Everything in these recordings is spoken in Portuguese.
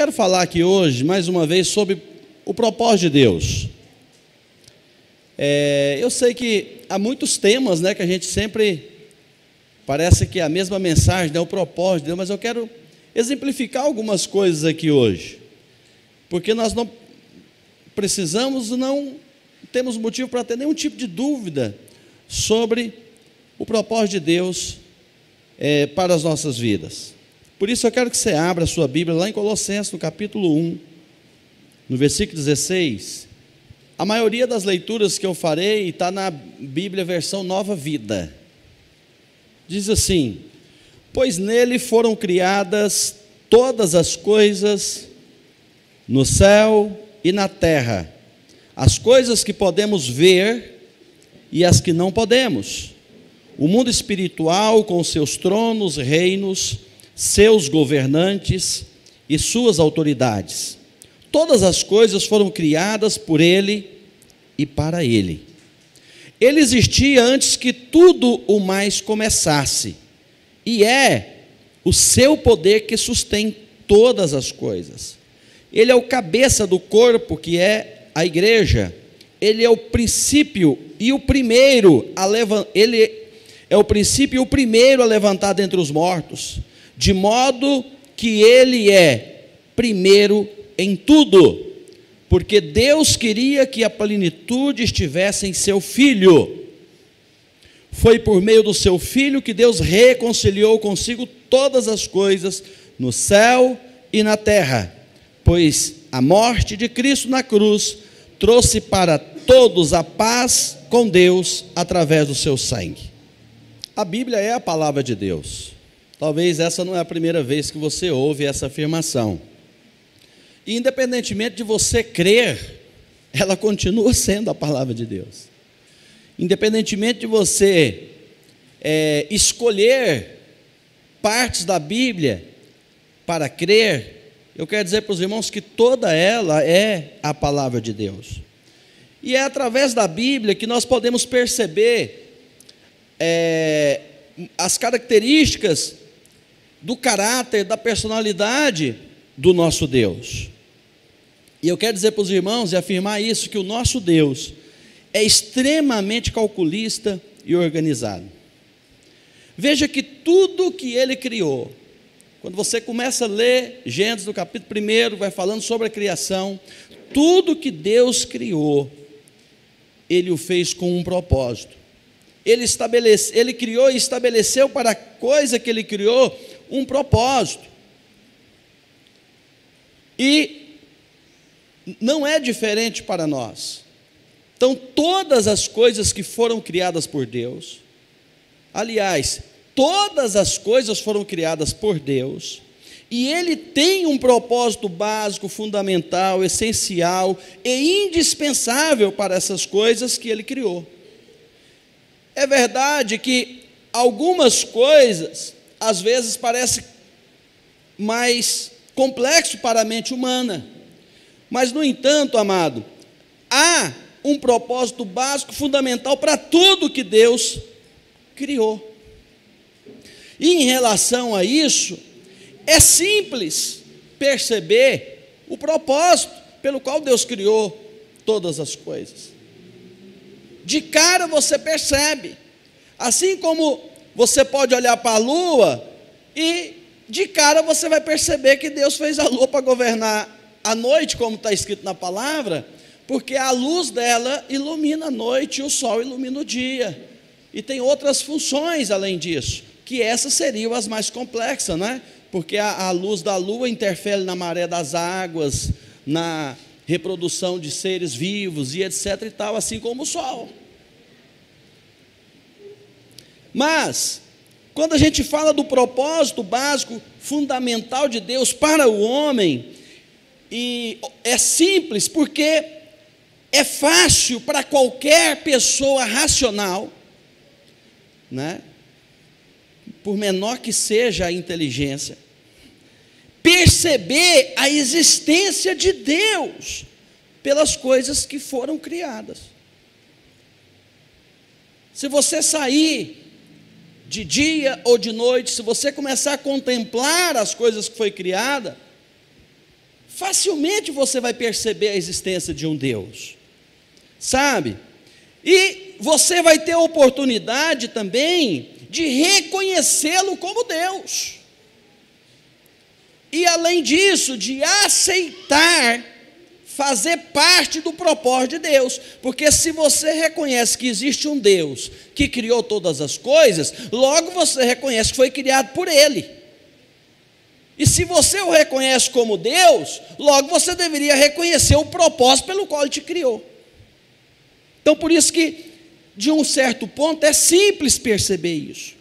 quero falar aqui hoje, mais uma vez, sobre o propósito de Deus. Eu sei que há muitos temas, né, que a gente sempre, parece que é a mesma mensagem, né, o propósito de Deus, mas eu quero exemplificar algumas coisas aqui hoje, porque nós não precisamos, não temos motivo para ter nenhum tipo de dúvida sobre o propósito de Deus para as nossas vidas. Por isso eu quero que você abra a sua Bíblia lá em Colossenses, no capítulo 1, no versículo 16. A maioria das leituras que eu farei está na Bíblia versão Nova Vida. Diz assim: pois nele foram criadas todas as coisas no céu e na terra, as coisas que podemos ver e as que não podemos, o mundo espiritual com seus tronos, reinos, seus governantes e suas autoridades. Todas as coisas foram criadas por Ele e para Ele. Ele existia antes que tudo o mais começasse, e é o seu poder que sustém todas as coisas. Ele é o cabeça do corpo, que é a igreja. Ele é o princípio e o primeiro a levantar dentre os mortos, de modo que ele é primeiro em tudo, porque Deus queria que a plenitude estivesse em seu Filho. Foi por meio do seu Filho que Deus reconciliou consigo todas as coisas no céu e na terra, pois a morte de Cristo na cruz trouxe para todos a paz com Deus através do seu sangue. A Bíblia é a palavra de Deus. Talvez essa não é a primeira vez que você ouve essa afirmação. E independentemente de você crer, ela continua sendo a palavra de Deus. Independentemente de você escolher partes da Bíblia para crer, eu quero dizer para os irmãos que toda ela é a palavra de Deus. E é através da Bíblia que nós podemos perceber as características do caráter, da personalidade do nosso Deus. E eu quero dizer para os irmãos e afirmar isso, que o nosso Deus é extremamente calculista e organizado. Veja que tudo que Ele criou, quando você começa a ler Gênesis, no capítulo 1, vai falando sobre a criação, tudo que Deus criou, Ele o fez com um propósito. Ele criou e estabeleceu para a coisa que Ele criou um propósito. E não é diferente para nós. Então, todas as coisas que foram criadas por Deus, aliás, todas as coisas foram criadas por Deus, e Ele tem um propósito básico, fundamental, essencial e indispensável para essas coisas que Ele criou. É verdade que algumas coisas, às vezes, parecem mais complexo para a mente humana, mas, no entanto, amado, há um propósito básico, fundamental para tudo que Deus criou. E em relação a isso, é simples perceber o propósito pelo qual Deus criou todas as coisas. De cara você percebe, assim como você pode olhar para a lua e de cara você vai perceber que Deus fez a lua para governar a noite, como está escrito na palavra, porque a luz dela ilumina a noite e o sol ilumina o dia. E tem outras funções além disso, que essas seriam as mais complexas, né? Porque a luz da lua interfere na maré das águas, na reprodução de seres vivos e etc e tal, assim como o sol. Mas, quando a gente fala do propósito básico, fundamental de Deus para o homem, e é simples, porque é fácil para qualquer pessoa racional, né? Por menor que seja a inteligência, perceber a existência de Deus pelas coisas que foram criadas. Se você sair de dia ou de noite, se você começar a contemplar as coisas que foi criada, facilmente você vai perceber a existência de um Deus, sabe? E você vai ter a oportunidade também de reconhecê-lo como Deus. E além disso, de aceitar fazer parte do propósito de Deus. Porque se você reconhece que existe um Deus que criou todas as coisas, logo você reconhece que foi criado por Ele. E se você o reconhece como Deus, logo você deveria reconhecer o propósito pelo qual Ele te criou. Então por isso que, de um certo ponto, é simples perceber isso.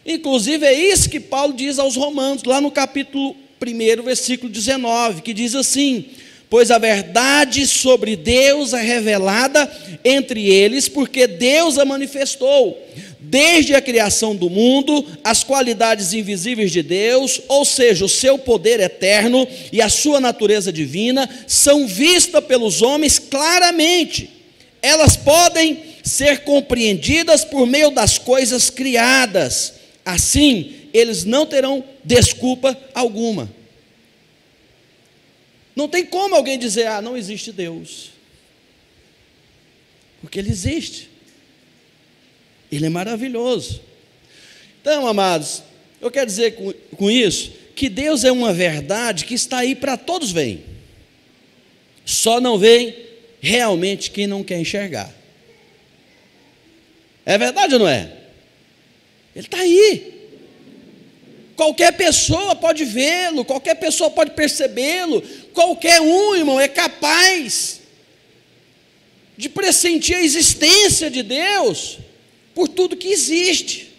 Inclusive é isso que Paulo diz aos Romanos, lá no capítulo 1, versículo 19, que diz assim: pois a verdade sobre Deus é revelada entre eles, porque Deus a manifestou. Desde a criação do mundo, as qualidades invisíveis de Deus, ou seja, o seu poder eterno e a sua natureza divina, são vistas pelos homens claramente. Elas podem ser compreendidas por meio das coisas criadas. Assim, eles não terão desculpa alguma. Não tem como alguém dizer: ah, não existe Deus. Porque Ele existe. Ele é maravilhoso. Então, amados, eu quero dizer com isso, que Deus é uma verdade que está aí para todos verem. Só não vem realmente quem não quer enxergar. É verdade ou não é? Ele está aí. Qualquer pessoa pode vê-lo, qualquer pessoa pode percebê-lo, qualquer um, irmão, é capaz de pressentir a existência de Deus por tudo que existe.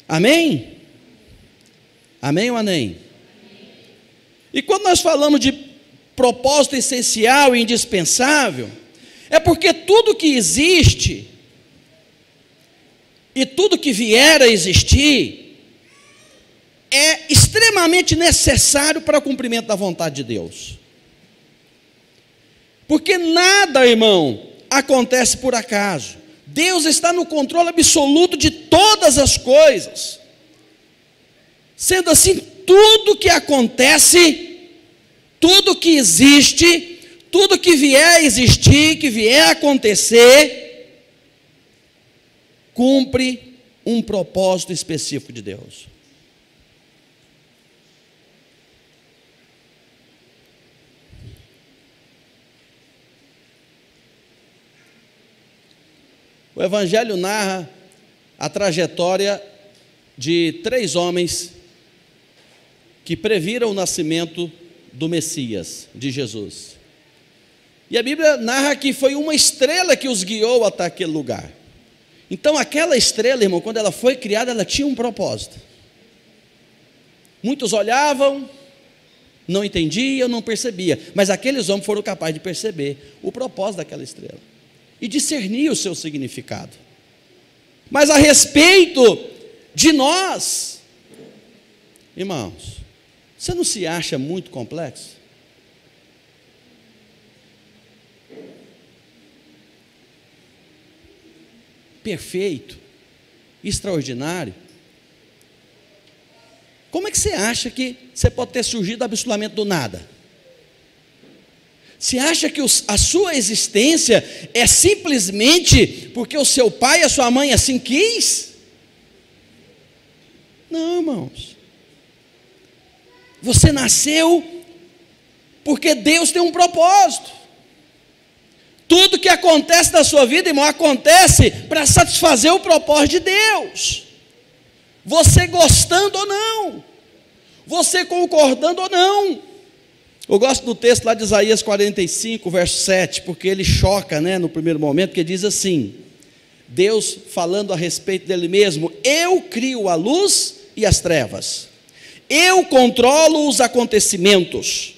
Amém? Amém ou amém? E quando nós falamos de propósito essencial e indispensável, é porque tudo que existe e tudo que vier a existir é extremamente necessário para o cumprimento da vontade de Deus. Porque nada, irmão, acontece por acaso. Deus está no controle absoluto de todas as coisas. Sendo assim, tudo que acontece, tudo que existe, tudo que vier a existir, que vier a acontecer, cumpre um propósito específico de Deus. O Evangelho narra a trajetória de 3 homens que previram o nascimento do Messias, de Jesus. E a Bíblia narra que foi uma estrela que os guiou até aquele lugar. Então aquela estrela, irmão, quando ela foi criada, ela tinha um propósito. Muitos olhavam, não entendiam, não percebiam, mas aqueles homens foram capazes de perceber o propósito daquela estrela e discernir o seu significado. Mas a respeito de nós, irmãos, você não se acha muito complexo? Perfeito, extraordinário? Como é que você acha que você pode ter surgido absolutamente do nada? Você acha que a sua existência é simplesmente porque o seu pai e a sua mãe assim quis? Não, irmãos. Você nasceu porque Deus tem um propósito. Tudo que acontece na sua vida, irmão, acontece para satisfazer o propósito de Deus. Você gostando ou não, você concordando ou não. Eu gosto do texto lá de Isaías 45, verso 7, porque ele choca, no primeiro momento, porque diz assim: Deus falando a respeito dele mesmo: eu crio a luz e as trevas, eu controlo os acontecimentos,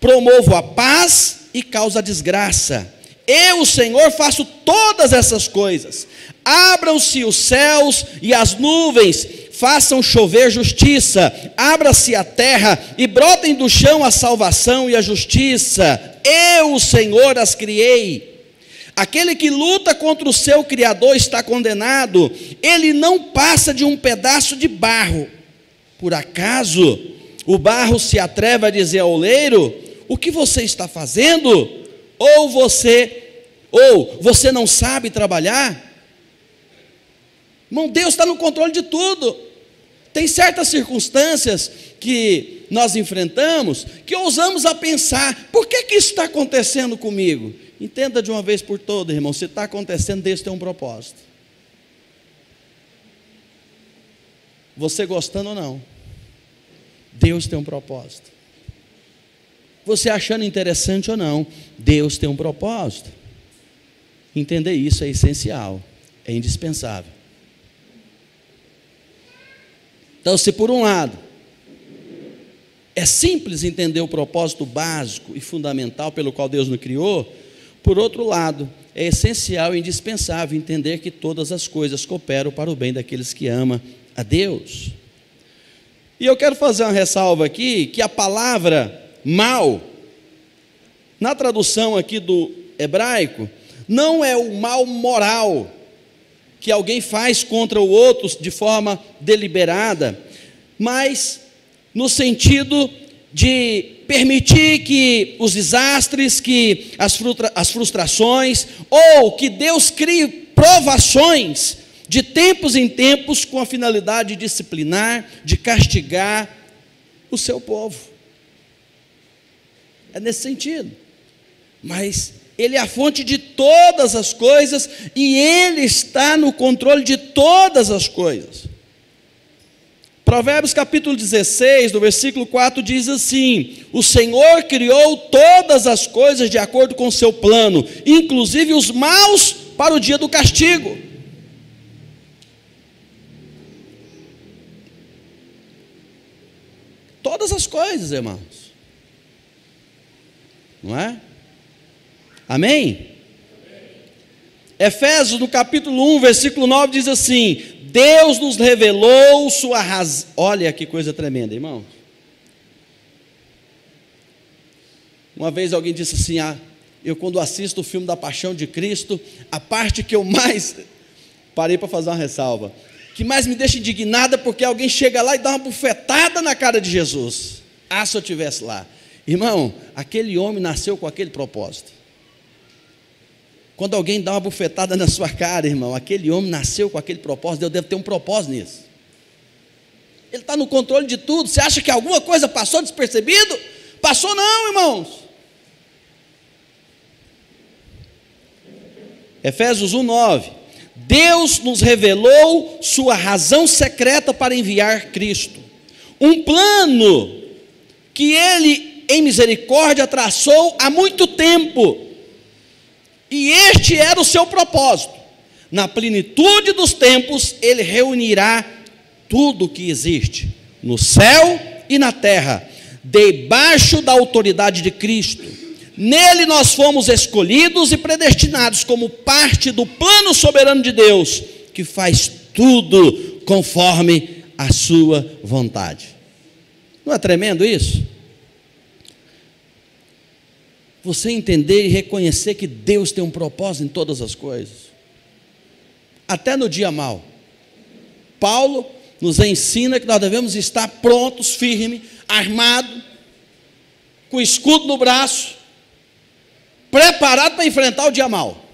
promovo a paz e causo a desgraça. Eu, o Senhor, faço todas essas coisas. Abram-se os céus e as nuvens, façam chover justiça. Abra-se a terra e brotem do chão a salvação e a justiça. Eu, o Senhor, as criei. Aquele que luta contra o seu Criador está condenado. Ele não passa de um pedaço de barro. Por acaso o barro se atreve a dizer ao oleiro: o que você está fazendo? Ou você não sabe trabalhar? Irmão, Deus está no controle de tudo. Tem certas circunstâncias que nós enfrentamos que ousamos a pensar: por que isso está acontecendo comigo? Entenda de uma vez por todas, irmão, se está acontecendo, Deus tem um propósito. Você gostando ou não, Deus tem um propósito. Você achando interessante ou não, Deus tem um propósito. Entender isso é essencial, é indispensável. Então, se por um lado é simples entender o propósito básico e fundamental pelo qual Deus nos criou, por outro lado, é essencial e indispensável entender que todas as coisas cooperam para o bem daqueles que amam a Deus. E eu quero fazer uma ressalva aqui, que a palavra mal, na tradução aqui do hebraico, não é o mal moral que alguém faz contra o outro de forma deliberada, mas no sentido de permitir que os desastres, que as frustrações, ou que Deus crie provações de tempos em tempos com a finalidade de disciplinar, de castigar o seu povo. É nesse sentido. Mas Ele é a fonte de todas as coisas e Ele está no controle de todas as coisas. Provérbios capítulo 16, no versículo 4 diz assim: o Senhor criou todas as coisas de acordo com o seu plano, inclusive os maus para o dia do castigo. Todas as coisas, irmãos. Não é? Amém? Efésios, no capítulo 1, versículo 9, diz assim: Deus nos revelou sua razão. Olha que coisa tremenda, irmão. Uma vez alguém disse assim: eu quando assisto o filme da Paixão de Cristo, a parte que eu mais, parei para fazer uma ressalva, que mais me deixa indignada, porque alguém chega lá e dá uma bufetada na cara de Jesus. Se eu estivesse lá. Irmão, aquele homem nasceu com aquele propósito. Quando alguém dá uma bufetada na sua cara, irmão, aquele homem nasceu com aquele propósito, Deus deve ter um propósito nisso. Ele está no controle de tudo. Você acha que alguma coisa passou despercebido? Passou não, irmãos. Efésios 1:9. Deus nos revelou sua razão secreta para enviar Cristo. Um plano que Ele, em misericórdia, traçou há muito tempo. E este era o seu propósito. Na plenitude dos tempos, Ele reunirá tudo o que existe, no céu e na terra, debaixo da autoridade de Cristo. Nele nós fomos escolhidos e predestinados como parte do plano soberano de Deus, que faz tudo conforme a sua vontade. Não é tremendo isso? Você entender e reconhecer que Deus tem um propósito em todas as coisas, até no dia mau. Paulo nos ensina que nós devemos estar prontos, firmes, armados, com escudo no braço, preparado para enfrentar o dia mau.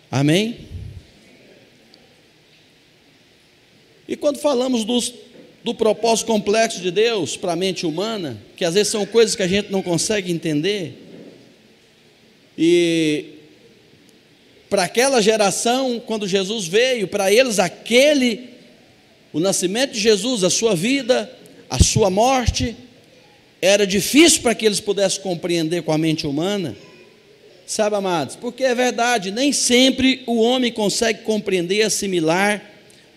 Amém? E quando falamos do propósito complexo de Deus para a mente humana, que às vezes são coisas que a gente não consegue entender, e para aquela geração, quando Jesus veio, para eles o nascimento de Jesus, a sua vida, a sua morte, era difícil para que eles pudessem compreender com a mente humana. Sabe, amados, porque é verdade, nem sempre o homem consegue compreender e assimilar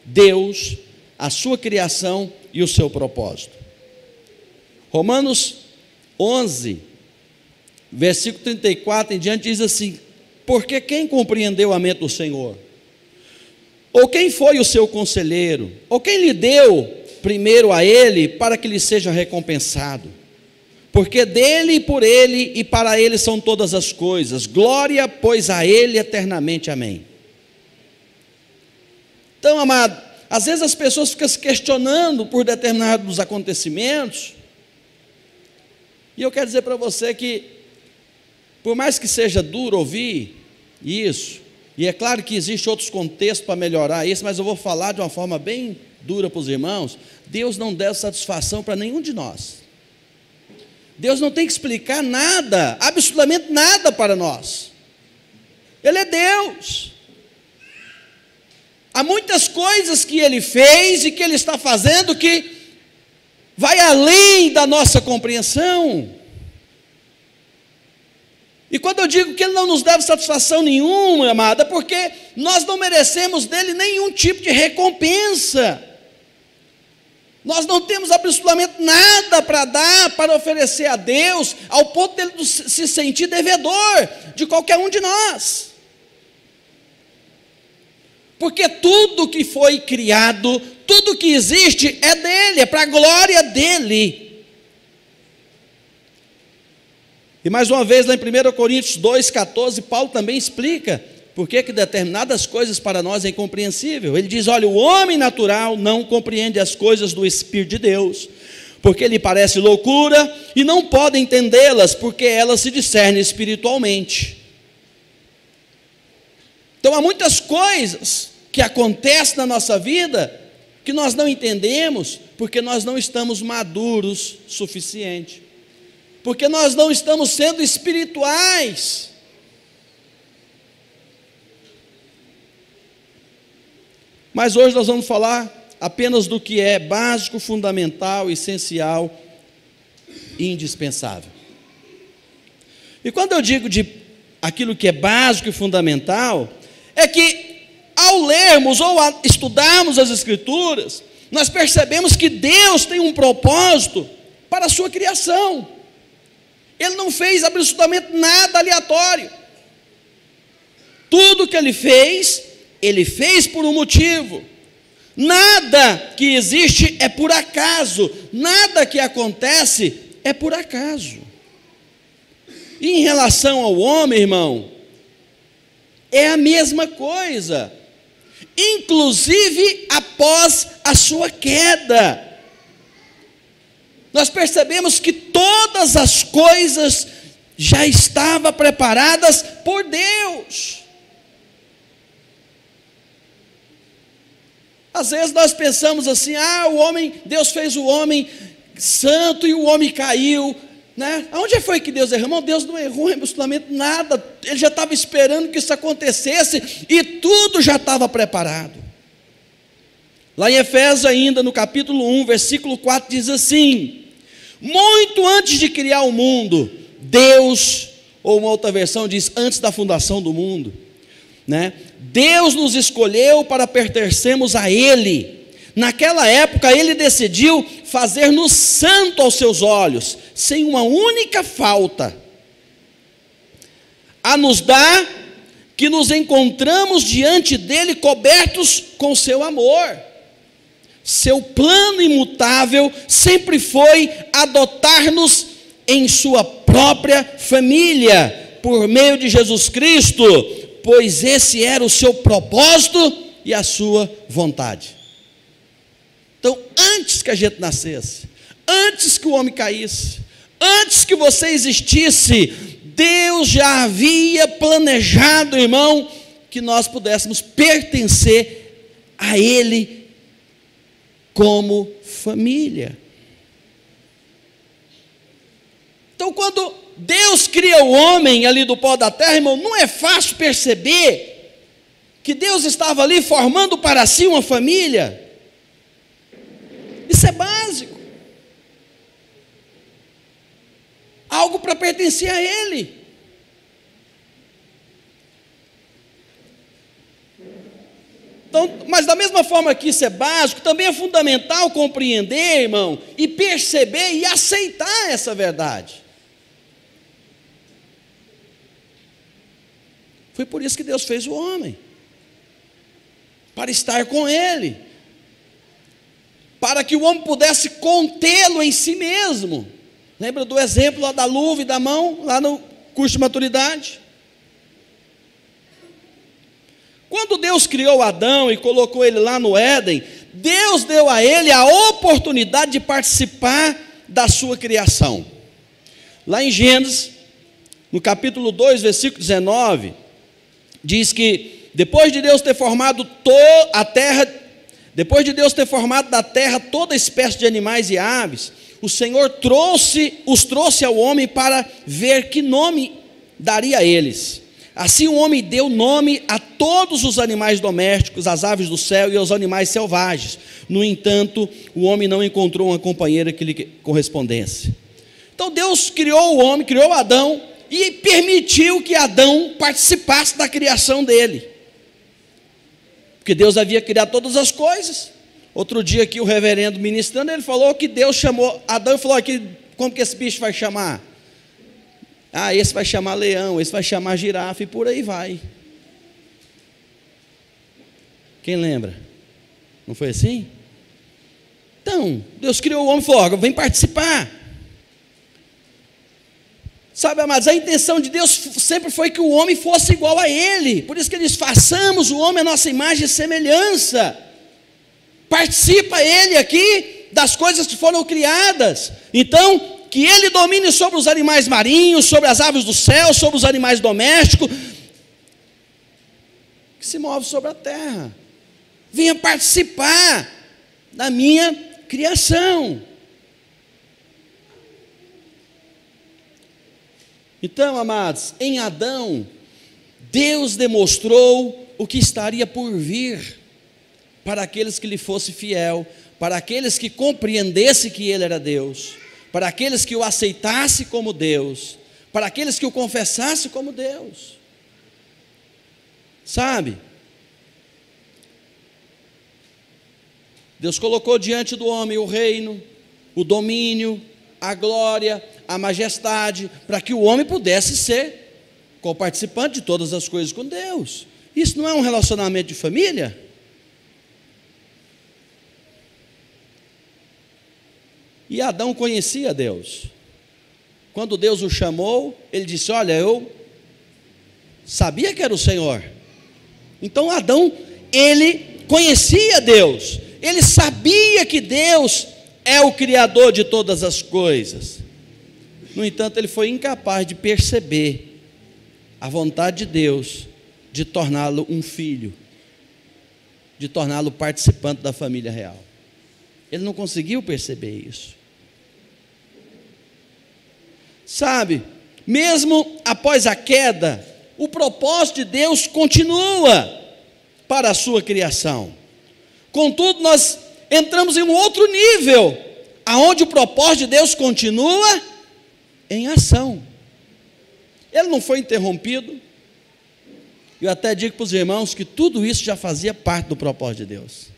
Deus, a sua criação e o seu propósito. Romanos 11, versículo 34 em diante diz assim: porque quem compreendeu a mente do Senhor? Ou quem foi o seu conselheiro? Ou quem lhe deu primeiro a ele para que lhe seja recompensado? porque dele, e por ele e para ele são todas as coisas. Glória, pois, a ele eternamente. Amém. Então, amado, às vezes as pessoas ficam se questionando por determinados acontecimentos, e eu quero dizer para você que, por mais que seja duro ouvir isso, e é claro que existem outros contextos para melhorar isso, mas eu vou falar de uma forma bem dura para os irmãos. Deus não deu satisfação para nenhum de nós. Deus não tem que explicar nada, absolutamente nada para nós. Ele é Deus. Há muitas coisas que Ele fez e que Ele está fazendo que vai além da nossa compreensão. E quando eu digo que Ele não nos deve satisfação nenhuma, amada, é porque nós não merecemos dEle nenhum tipo de recompensa. Nós não temos absolutamente nada para dar, para oferecer a Deus, ao ponto de Ele se sentir devedor de qualquer um de nós. Porque tudo que foi criado, tudo que existe é dEle, é para a glória dEle. E mais uma vez, lá em 1 Coríntios 2,14, Paulo também explica por que determinadas coisas para nós é incompreensível. Ele diz: olha, o homem natural não compreende as coisas do Espírito de Deus, porque lhe parece loucura, e não pode entendê-las, porque elas se discernem espiritualmente. Então há muitas coisas que acontecem na nossa vida que nós não entendemos, porque nós não estamos maduros o suficiente, porque nós não estamos sendo espirituais. Mas hoje nós vamos falar apenas do que é básico, fundamental, essencial e indispensável. E quando eu digo de aquilo que é básico e fundamental, é que ao lermos ou estudarmos as Escrituras, nós percebemos que Deus tem um propósito para a sua criação. Ele não fez absolutamente nada aleatório. Tudo que Ele fez por um motivo. Nada que existe é por acaso, nada que acontece é por acaso. E em relação ao homem, irmão, é a mesma coisa, inclusive após a sua queda. Nós percebemos que todas as coisas já estavam preparadas por Deus. Às vezes nós pensamos assim: Deus fez o homem santo e o homem caiu, né? Aonde foi que Deus errou? Irmão, Deus não errou absolutamente nada. Ele já estava esperando que isso acontecesse e tudo já estava preparado. Lá em Efésios ainda, no capítulo 1, versículo 4, diz assim: muito antes de criar o mundo, Deus, ou uma outra versão diz, antes da fundação do mundo, né? Deus nos escolheu para pertencermos a Ele. Naquela época Ele decidiu fazer-nos santo aos seus olhos, sem uma única falta, a nos dar que nos encontramos diante dEle cobertos com seu amor. Seu plano imutável sempre foi adotar-nos em sua própria família, por meio de Jesus Cristo, pois esse era o seu propósito e a sua vontade. Então, antes que a gente nascesse, antes que o homem caísse, antes que você existisse, Deus já havia planejado, irmão, que nós pudéssemos pertencer a Ele como família. Então, quando Deus cria o homem ali do pó da terra, irmão, não é fácil perceber que Deus estava ali formando para si uma família. Isso é básico. Algo para pertencer a Ele. Então, mas da mesma forma que isso é básico, também é fundamental compreender, irmão, e perceber e aceitar essa verdade. Foi por isso que Deus fez o homem, para estar com ele, para que o homem pudesse contê-lo em si mesmo, Lembra do exemplo lá da luva e da mão, lá no curso de maturidade? Quando Deus criou Adão e colocou ele lá no Éden, Deus deu a ele a oportunidade de participar da sua criação. Lá em Gênesis, no capítulo 2, versículo 19, diz que depois de Deus ter formado a terra, depois de Deus ter formado da terra toda espécie de animais e aves, o Senhor os trouxe ao homem para ver que nome daria a eles. Assim o homem deu nome a todos os animais domésticos, às aves do céu e aos animais selvagens. No entanto, o homem não encontrou uma companheira que lhe correspondesse. Então Deus criou o homem, criou Adão, e permitiu que Adão participasse da criação dele. Porque Deus havia criado todas as coisas. Outro dia aqui o reverendo ministrando, ele falou que Deus chamou Adão e falou aqui, como que esse bicho vai chamar? Ah, esse vai chamar leão, esse vai chamar girafa e por aí vai. Quem lembra? Não foi assim? Então, Deus criou o homem e falou, ó, vem participar. Sabe, amados, a intenção de Deus sempre foi que o homem fosse igual a ele. Por isso que ele diz, façamos o homem a nossa imagem e semelhança. Participa ele aqui das coisas que foram criadas. Então, que ele domine sobre os animais marinhos, sobre as aves do céu, sobre os animais domésticos, que se move sobre a terra. Venha participar da minha criação. Então, amados, em Adão, Deus demonstrou o que estaria por vir para aqueles que lhe fosse fiel, para aqueles que compreendesse que ele era Deus, para aqueles que o aceitasse como Deus, para aqueles que o confessasse como Deus. Sabe? Deus colocou diante do homem o reino, o domínio, a glória, a majestade, para que o homem pudesse ser co-participante de todas as coisas com Deus. Isso não é um relacionamento de família? E Adão conhecia Deus. Quando Deus o chamou, ele disse, olha, eu sabia que era o Senhor. Então Adão, ele conhecia Deus, ele sabia que Deus é o Criador de todas as coisas. No entanto, ele foi incapaz de perceber a vontade de Deus de torná-lo um filho, de torná-lo participante da família real. Ele não conseguiu perceber isso. Sabe, mesmo após a queda, o propósito de Deus continua para a sua criação. Contudo, nós entramos em um outro nível, aonde o propósito de Deus continua em ação. Ele não foi interrompido. Eu até digo para os irmãos que tudo isso já fazia parte do propósito de Deus.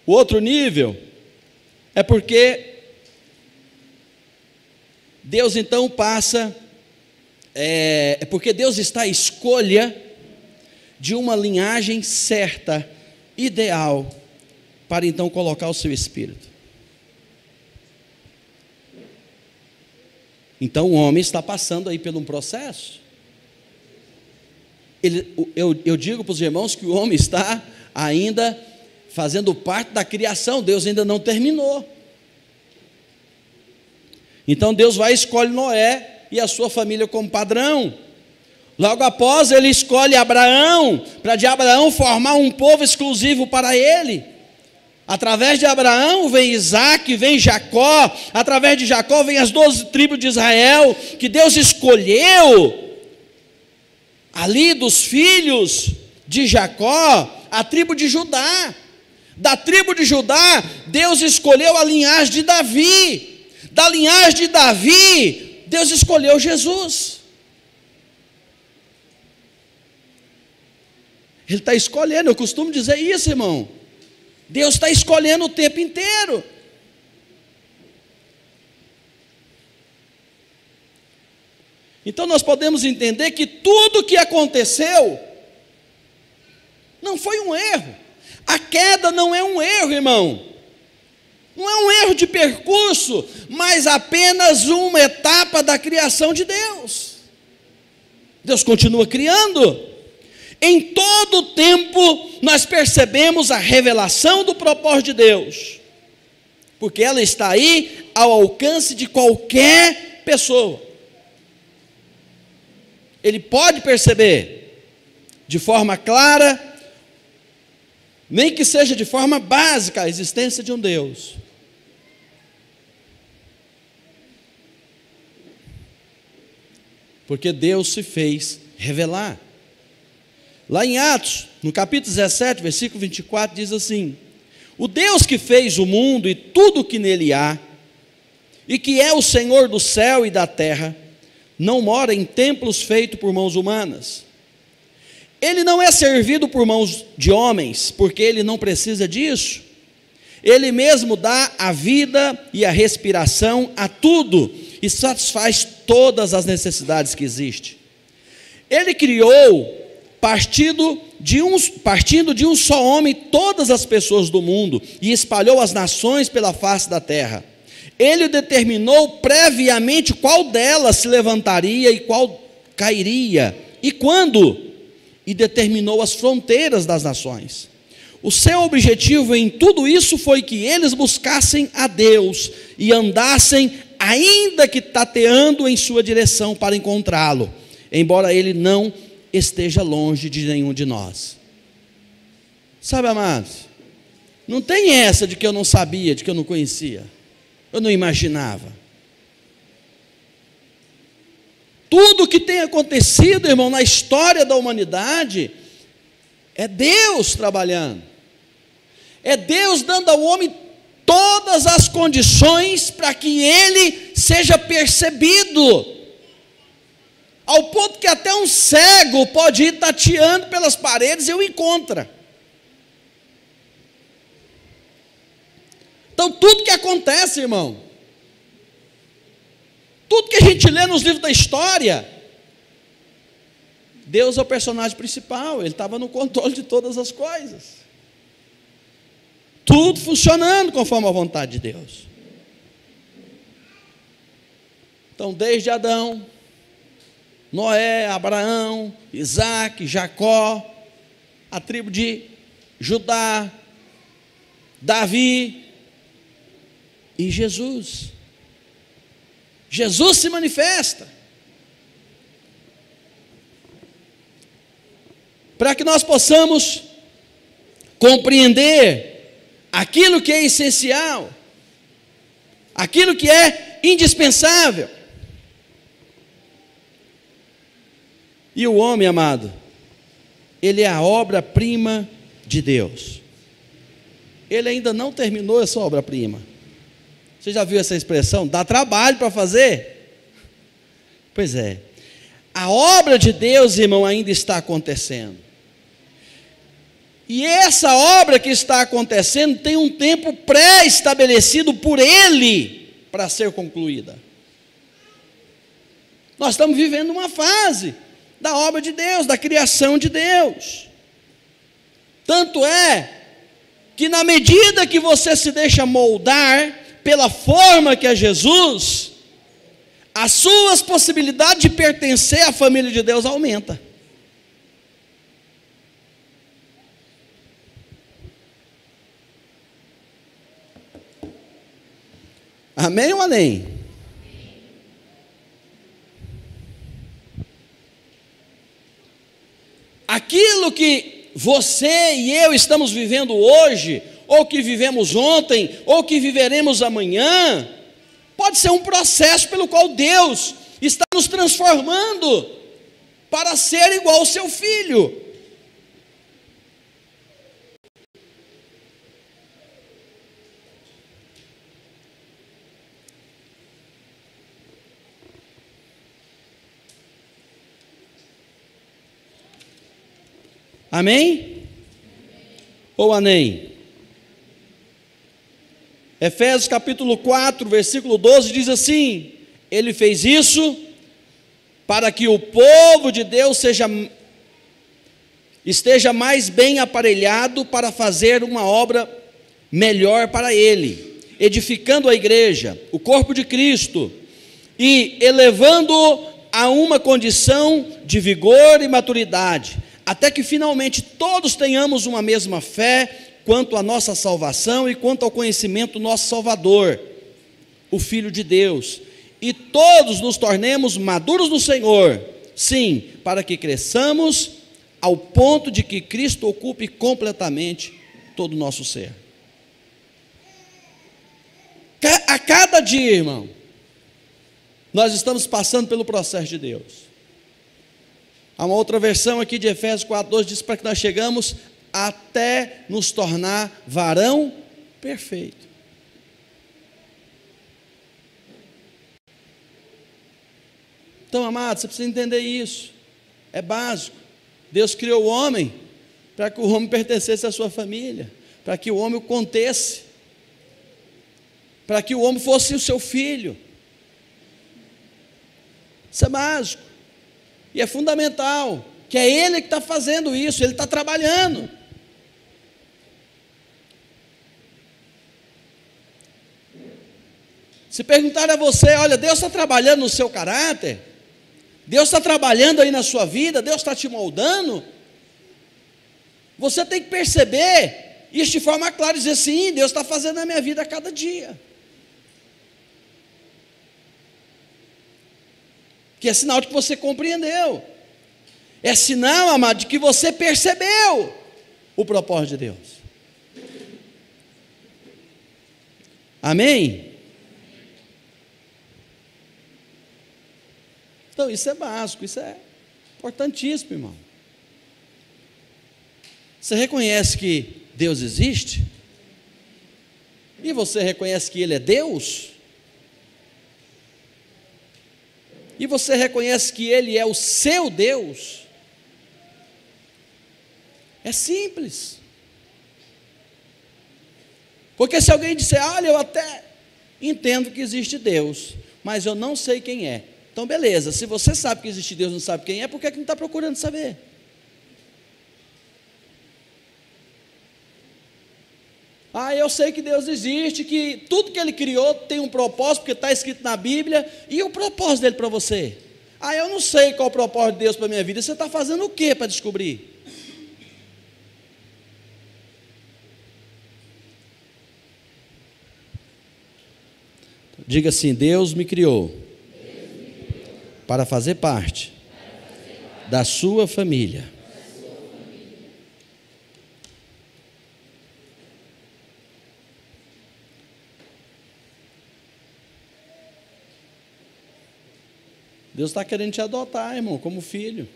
O outro nível é porque Deus então passa, porque Deus está à escolha de uma linhagem certa, ideal, para então colocar o seu espírito. Então o homem está passando aí por um processo. Eu digo para os irmãos que o homem está ainda fazendo parte da criação, Deus ainda não terminou. Então Deus vai e escolhe Noé e a sua família como padrão. Logo após ele escolhe Abraão, para de Abraão formar um povo exclusivo para ele. Através de Abraão vem Isaac, vem Jacó, através de Jacó vem as 12 tribos de Israel, que Deus escolheu ali dos filhos de Jacó, a tribo de Judá. Da tribo de Judá, Deus escolheu a linhagem de Davi. Da linhagem de Davi, Deus escolheu Jesus. Ele está escolhendo, eu costumo dizer isso, irmão. Deus está escolhendo o tempo inteiro. Então nós podemos entender que tudo que aconteceu Não foi um erro. A queda não é um erro, irmão. Não é um erro de percurso, mas apenas uma etapa da criação de Deus. Deus continua criando. Em todo o tempo nós percebemos a revelação do propósito de Deus, porque ela está aí ao alcance de qualquer pessoa. Ele pode perceber de forma clara, nem que seja de forma básica, a existência de um Deus. Porque Deus se fez revelar. Lá em Atos, no capítulo 17, versículo 24, diz assim: o Deus que fez o mundo e tudo o que nele há, e que é o Senhor do céu e da terra, não mora em templos feitos por mãos humanas. Ele não é servido por mãos de homens, porque ele não precisa disso. Ele mesmo dá a vida e a respiração a tudo, e satisfaz todas as necessidades que existem. Ele criou, partindo de um só homem, todas as pessoas do mundo, e espalhou as nações pela face da terra. Ele determinou previamente qual delas se levantaria e qual cairia, e quando, e determinou as fronteiras das nações. O seu objetivo em tudo isso foi que eles buscassem a Deus e andassem, ainda que tateando em sua direção para encontrá-lo, embora ele não esteja longe de nenhum de nós. Sabe, amados, não tem essa de que eu não sabia, de que eu não conhecia, eu não imaginava. Tudo que tem acontecido, irmão, na história da humanidade, é Deus trabalhando, é Deus dando ao homem todas as condições para que ele seja percebido, ao ponto que até um cego pode ir tateando pelas paredes e o encontra. Então tudo que acontece, irmão, tudo que a gente lê nos livros da história, Deus é o personagem principal, Ele estava no controle de todas as coisas, tudo funcionando conforme a vontade de Deus. Então desde Adão, Noé, Abraão, Isaac, Jacó, a tribo de Judá, Davi e Jesus. Jesus se manifesta para que nós possamos compreender aquilo que é essencial, aquilo que é indispensável. E o homem, amado, ele é a obra-prima de Deus. Ele ainda não terminou essa obra-prima. Você já viu essa expressão? Dá trabalho para fazer? Pois é. A obra de Deus, irmão, ainda está acontecendo. E essa obra que está acontecendo tem um tempo pré-estabelecido por Ele para ser concluída. Nós estamos vivendo uma fase da obra de Deus, da criação de Deus. Tanto é que na medida que você se deixa moldar pela forma que é Jesus, as suas possibilidades de pertencer à família de Deus aumentam. Amém ou amém? Aquilo que você e eu estamos vivendo hoje, ou que vivemos ontem, ou que viveremos amanhã, pode ser um processo pelo qual Deus está nos transformando para ser igual ao seu Filho. Amém? Ou amém? Efésios capítulo 4, versículo 12 diz assim: Ele fez isso para que o povo de Deus seja esteja mais bem aparelhado para fazer uma obra melhor para Ele, edificando a igreja, o corpo de Cristo, e elevando a uma condição de vigor e maturidade, até que finalmente todos tenhamos uma mesma fé quanto à nossa salvação e quanto ao conhecimento do nosso Salvador, o Filho de Deus, e todos nos tornemos maduros no Senhor, sim, para que cresçamos ao ponto de que Cristo ocupe completamente todo o nosso ser. A cada dia, irmão, nós estamos passando pelo processo de Deus. Há uma outra versão aqui de Efésios 4:12, diz para que nós chegamos até nos tornar varão perfeito. Então, amado, você precisa entender isso, é básico. Deus criou o homem para que o homem pertencesse à sua família, para que o homem o contesse, para que o homem fosse o seu filho. Isso é básico, e é fundamental, que é Ele que está fazendo isso, Ele está trabalhando. Se perguntarem a você, olha, Deus está trabalhando no seu caráter, Deus está trabalhando aí na sua vida, Deus está te moldando, você tem que perceber isso de forma clara, dizer sim, Deus está fazendo na minha vida a cada dia. Que é sinal de que você compreendeu, é sinal, amado, de que você percebeu o propósito de Deus. Amém? Então isso é básico, isso é importantíssimo, irmão. Você reconhece que Deus existe? E você reconhece que Ele é Deus? E você reconhece que Ele é o seu Deus? É simples. Porque se alguém disser, olha, eu até entendo que existe Deus, mas eu não sei quem é. Então beleza, se você sabe que existe Deus e não sabe quem é, por que não está procurando saber? Ah, eu sei que Deus existe, que tudo que Ele criou tem um propósito, porque está escrito na Bíblia, e o propósito dele para você? Ah, eu não sei qual é o propósito de Deus para a minha vida, você está fazendo o que para descobrir? Diga assim, Deus me criou para fazer parte da sua família. Deus está querendo te adotar, irmão, como filho.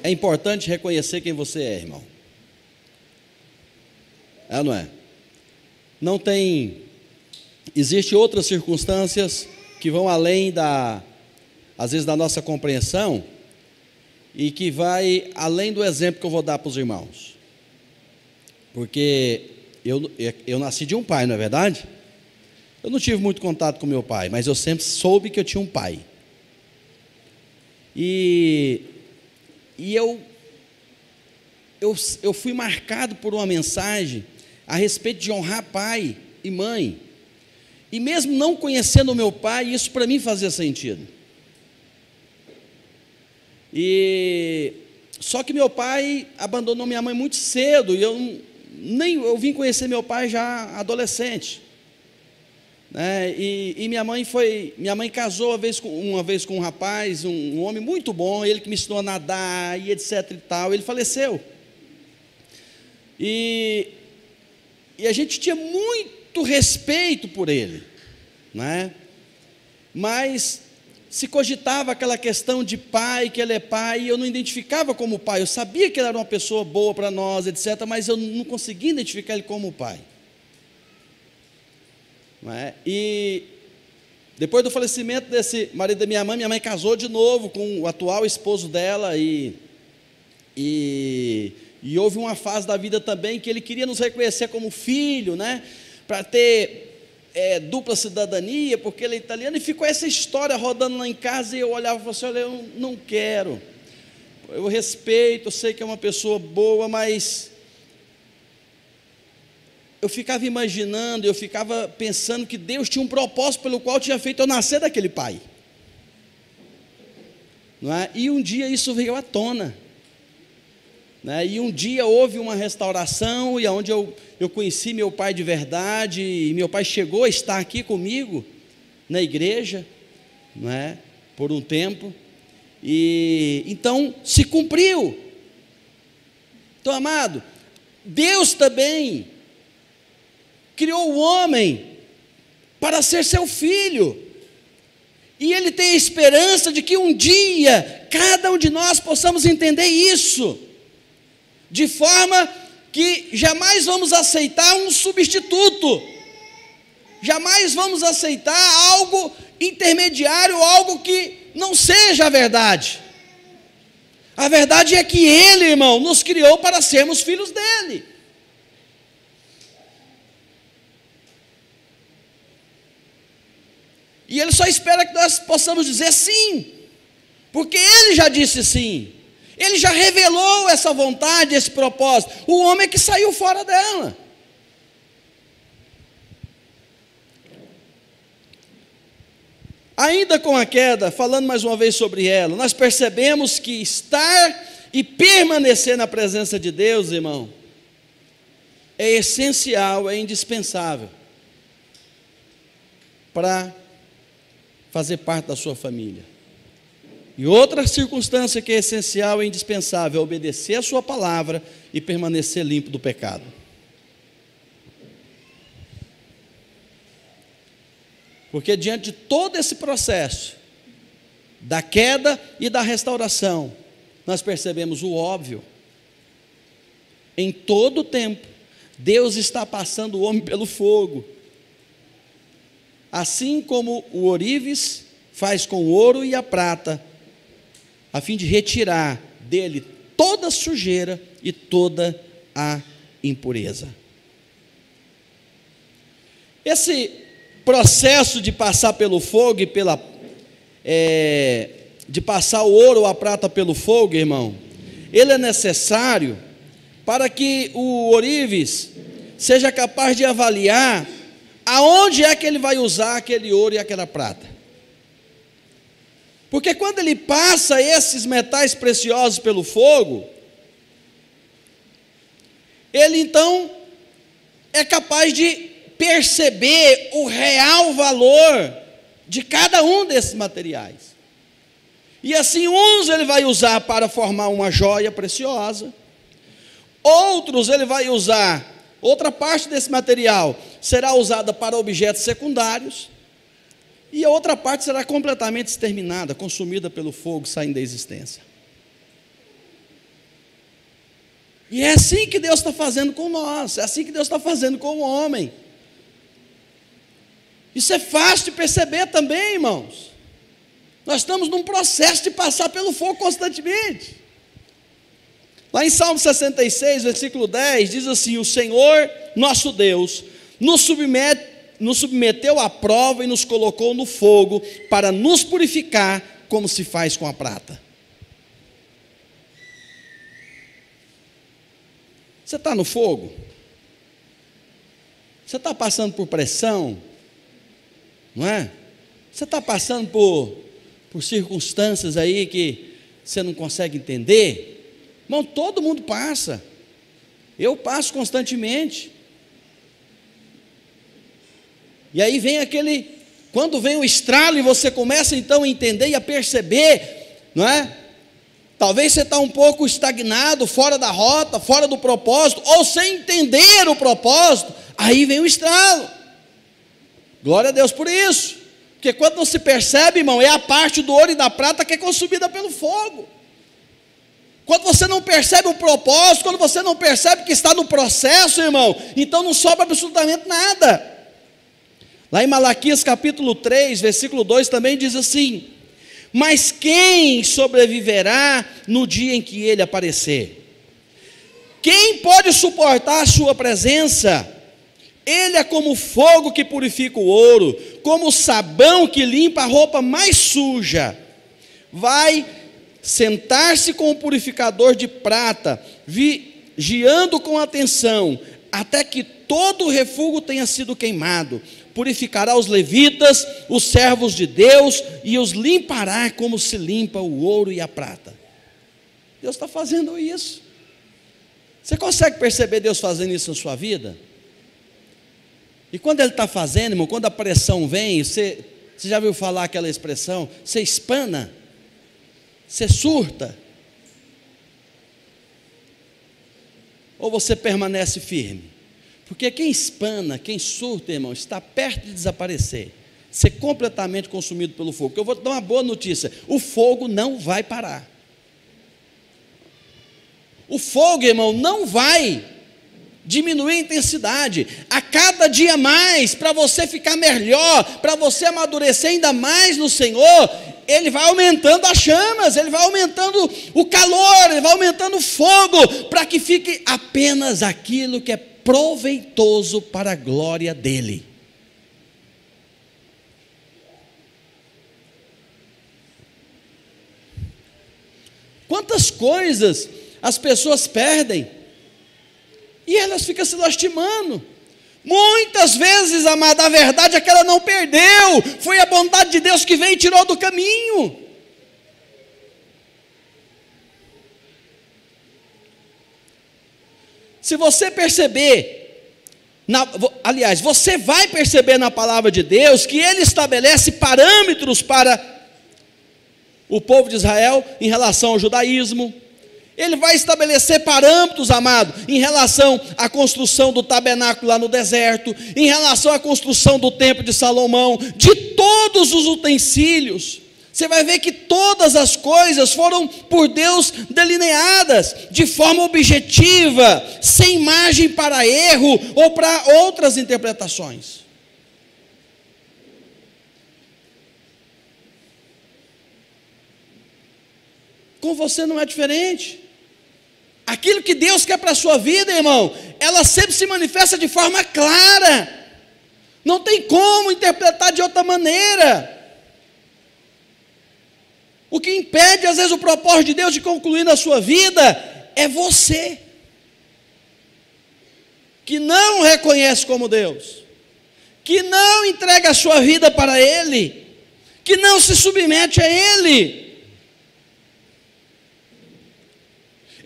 É importante reconhecer quem você é, irmão. É ou não é? Não tem, existem outras circunstâncias que vão além às vezes da nossa compreensão, e que vai além do exemplo que eu vou dar para os irmãos. Porque eu nasci de um pai, não é verdade? Eu não tive muito contato com meu pai, mas eu sempre soube que eu tinha um pai. E eu fui marcado por uma mensagem a respeito de honrar pai e mãe. E mesmo não conhecendo o meu pai, isso para mim fazia sentido. Só que meu pai abandonou minha mãe muito cedo, e eu vim conhecer meu pai já adolescente, né? E minha mãe casou uma vez com um rapaz, um homem muito bom, ele que me ensinou a nadar e etc e tal. Ele faleceu, e a gente tinha muito respeito por ele, né? Mas se cogitava aquela questão de pai, que ele é pai, e eu não identificava como pai. Eu sabia que ele era uma pessoa boa para nós, etc., mas eu não conseguia identificar ele como pai. Não é? E depois do falecimento desse marido da minha mãe casou de novo com o atual esposo dela, e houve uma fase da vida também que ele queria nos reconhecer como filho, né? Para ter dupla cidadania, porque ele é italiano, e ficou essa história rodando lá em casa, e eu olhava e falava assim: olha, eu não quero, eu respeito, eu sei que é uma pessoa boa, mas eu ficava imaginando, eu ficava pensando que Deus tinha um propósito pelo qual tinha feito eu nascer daquele pai, não é? E um dia isso veio à tona, né? E um dia houve uma restauração, e onde eu conheci meu pai de verdade, e meu pai chegou a estar aqui comigo na igreja, não é? Por um tempo, e então se cumpriu. Então, amado, Deus também criou o homem para ser seu filho, e Ele tem a esperança de que um dia cada um de nós possamos entender isso, de forma que jamais vamos aceitar um substituto, jamais vamos aceitar algo intermediário, algo que não seja a verdade. A verdade é que Ele, irmão, nos criou para sermos filhos dEle. E Ele só espera que nós possamos dizer sim, porque Ele já disse sim. Ele já revelou essa vontade, esse propósito. O homem é que saiu fora dela. Ainda com a queda, falando mais uma vez sobre ela, nós percebemos que estar e permanecer na presença de Deus, irmão, é essencial, é indispensável para fazer parte da sua família. E outra circunstância que é essencial e indispensável é obedecer a sua palavra e permanecer limpo do pecado. Porque diante de todo esse processo, da queda e da restauração, nós percebemos o óbvio. Em todo o tempo, Deus está passando o homem pelo fogo. Assim como o ourives faz com o ouro e a prata, a fim de retirar dele toda a sujeira e toda a impureza. Esse processo de passar pelo fogo e de passar o ouro ou a prata pelo fogo, irmão, ele é necessário para que o ourives seja capaz de avaliar aonde é que ele vai usar aquele ouro e aquela prata. Porque quando ele passa esses metais preciosos pelo fogo, ele então é capaz de perceber o real valor de cada um desses materiais. E assim, uns ele vai usar para formar uma joia preciosa, outros ele vai usar, outra parte desse material será usada para objetos secundários, e a outra parte será completamente exterminada, consumida pelo fogo, saindo da existência. E é assim que Deus está fazendo com nós, é assim que Deus está fazendo com o homem. Isso é fácil de perceber também, irmãos. Nós estamos num processo de passar pelo fogo constantemente. Lá em Salmo 66, versículo 10, diz assim: o Senhor, nosso Deus, nos submeteu à prova e nos colocou no fogo para nos purificar, como se faz com a prata. Você está no fogo? Você está passando por pressão? Não é? Você está passando por circunstâncias aí que você não consegue entender? Irmão, todo mundo passa. Eu passo constantemente. E aí vem quando vem o estralo e você começa então a entender e a perceber, não é? Talvez você está um pouco estagnado, fora da rota, fora do propósito, ou sem entender o propósito, aí vem o estralo. Glória a Deus por isso, porque quando não se percebe, irmão, é a parte do ouro e da prata que é consumida pelo fogo. Quando você não percebe o propósito, quando você não percebe que está no processo, irmão, então não sobra absolutamente nada. Lá em Malaquias capítulo 3, versículo 2 também diz assim: mas quem sobreviverá no dia em que ele aparecer? Quem pode suportar a sua presença? Ele é como fogo que purifica o ouro, como o sabão que limpa a roupa mais suja. Vai sentar-se com o purificador de prata, vigiando com atenção, até que todo o refúgio tenha sido queimado. Purificará os levitas, os servos de Deus, e os limpará como se limpa o ouro e a prata. Deus está fazendo isso. Você consegue perceber Deus fazendo isso na sua vida? E quando Ele está fazendo, irmão, quando a pressão vem, você já viu falar aquela expressão? Você espana, você surta, ou você permanece firme? Porque quem espana, quem surta, irmão, está perto de desaparecer, ser completamente consumido pelo fogo. Porque eu vou te dar uma boa notícia: o fogo não vai parar. O fogo, irmão, não vai diminuir a intensidade. A cada dia mais, para você ficar melhor, para você amadurecer ainda mais no Senhor, Ele vai aumentando as chamas, Ele vai aumentando o calor, Ele vai aumentando o fogo, para que fique apenas aquilo que é proveitoso para a glória dEle. Quantas coisas as pessoas perdem e elas ficam se lastimando. Muitas vezes, amada, a verdade é que ela não perdeu, foi a bondade de Deus que veio e tirou do caminho. Se você perceber, aliás, você vai perceber na palavra de Deus que Ele estabelece parâmetros para o povo de Israel em relação ao judaísmo. Ele vai estabelecer parâmetros, amado, em relação à construção do tabernáculo lá no deserto, em relação à construção do templo de Salomão, de todos os utensílios. Você vai ver que todas as coisas foram por Deus delineadas, de forma objetiva, sem margem para erro ou para outras interpretações. Com você não é diferente. Aquilo que Deus quer para a sua vida, irmão, ela sempre se manifesta de forma clara. Não tem como interpretar de outra maneira. O que impede, às vezes, o propósito de Deus de concluir na sua vida é você, que não reconhece como Deus, que não entrega a sua vida para Ele, que não se submete a Ele.